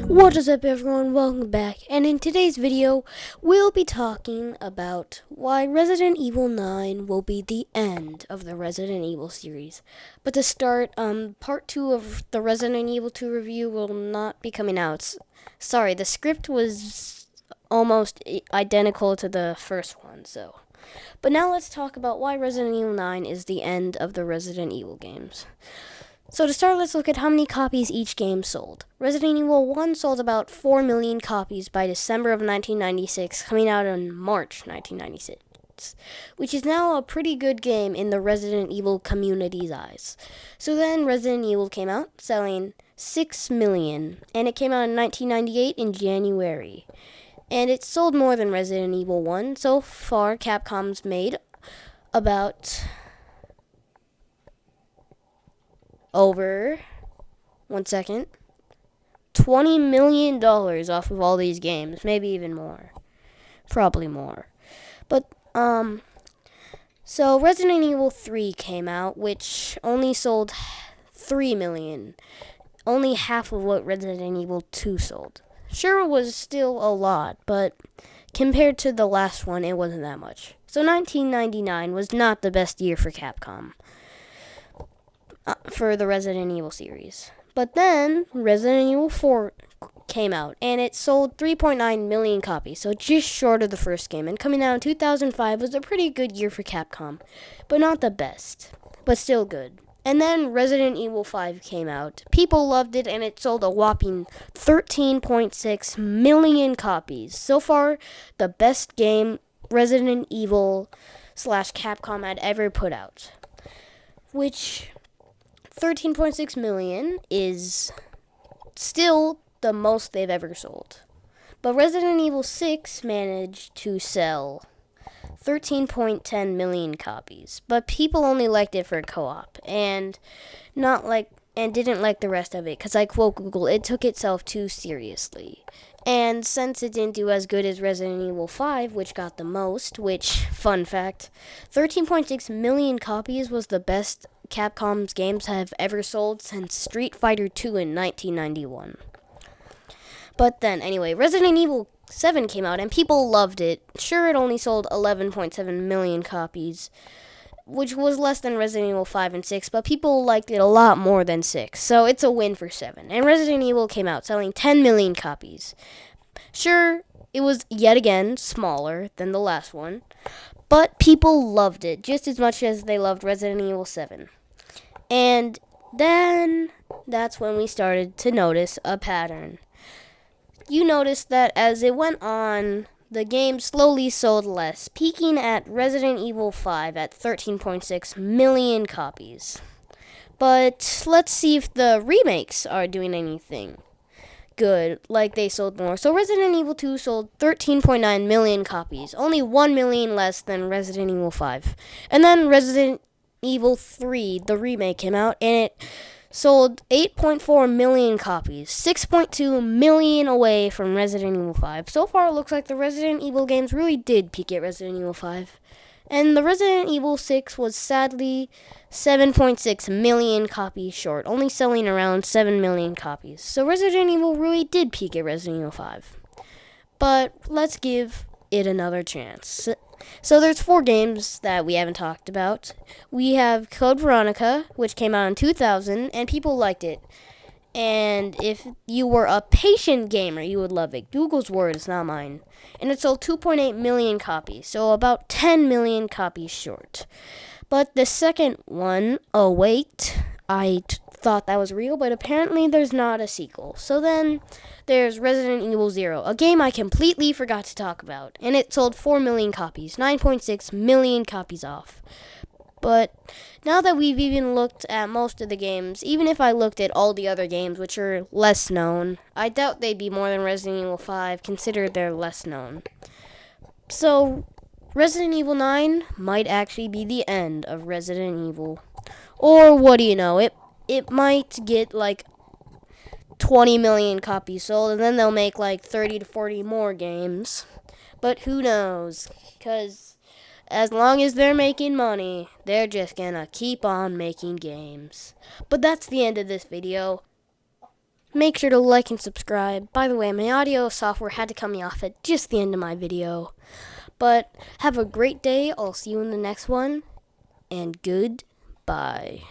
What is up, everyone? Welcome back, and in today's video we'll be talking about why Resident Evil 9 will be the end of the Resident Evil series. But to start, part 2 of the Resident Evil 2 review will not be coming out. Sorry, the script was almost identical to the first one, so. But now let's talk about why Resident Evil 9 is the end of the Resident Evil games. So to start, let's look at how many copies each game sold. Resident Evil 1 sold about 4 million copies by December of 1996, coming out in March 1996, which is now a pretty good game in the Resident Evil community's eyes. So then Resident Evil came out, selling 6 million, and it came out in 1998 in January. And it sold more than Resident Evil 1. So far, Capcom's made about over $20 million off of all these games, maybe even more, probably more. But so Resident Evil 3 came out, which only sold 3 million, only half of what Resident Evil 2 sold. Sure, it was still a lot, but compared to the last one, it wasn't that much. So 1999 was not the best year for Capcom for the Resident Evil series. But then Resident Evil 4 came out, and it sold 3.9 million copies, so just short of the first game. And coming out in 2005 was a pretty good year for Capcom, but not the best, but still good. And then Resident Evil 5 came out. People loved it, and it sold a whopping 13.6 million copies. So far, the best game Resident Evil / Capcom had ever put out, which 13.6 million is still the most they've ever sold. But Resident Evil 6 managed to sell 13.10 million copies. But people only liked it for co-op and didn't like the rest of it, because I quote Google, it took itself too seriously. And since it didn't do as good as Resident Evil 5, which got the most, which, fun fact, 13.6 million copies was the best Capcom's games have ever sold since Street Fighter 2 in 1991. But then, anyway, Resident Evil 7 came out, and people loved it. Sure, it only sold 11.7 million copies, which was less than Resident Evil 5 and 6, but people liked it a lot more than 6, so it's a win for 7. And Resident Evil came out selling 10 million copies. Sure, it was yet again smaller than the last one, but people loved it just as much as they loved Resident Evil 7. And then that's when we started to notice a pattern. You noticed that as it went on, the game slowly sold less, peaking at Resident Evil 5 at 13.6 million copies. But let's see if the remakes are doing anything good, like they sold more. So Resident Evil 2 sold 13.9 million copies, only 1 million less than Resident Evil 5. And then Resident Evil 3, the remake, came out, and it sold 8.4 million copies, 6.2 million away from Resident Evil 5. So far, it looks like the Resident Evil games really did peak at Resident Evil 5. And the Resident Evil 6 was sadly 7.6 million copies short, only selling around 7 million copies. So Resident Evil really did peak at Resident Evil 5. But let's give it another chance. So there's 4 games that we haven't talked about. We have Code Veronica, which came out in 2000, and people liked it. And if you were a patient gamer, you would love it. Google's words, not mine. And it sold 2.8 million copies, so about 10 million copies short. But the second one, oh wait, I thought that was real, but apparently there's not a sequel. So then there's Resident Evil 0, a game I completely forgot to talk about, and it sold 4 million copies, 9.6 million copies off. But now that we've even looked at most of the games, even if I looked at all the other games, which are less known, I doubt they'd be more than Resident Evil 5, considered they're less known. So Resident Evil 9 might actually be the end of Resident Evil. Or what do you know, it might get like 20 million copies sold, and then they'll make like 30 to 40 more games. But who knows? Because as long as they're making money, they're just gonna keep on making games. But that's the end of this video. Make sure to like and subscribe. By the way, my audio software had to cut me off at just the end of my video. But have a great day. I'll see you in the next one. And goodbye.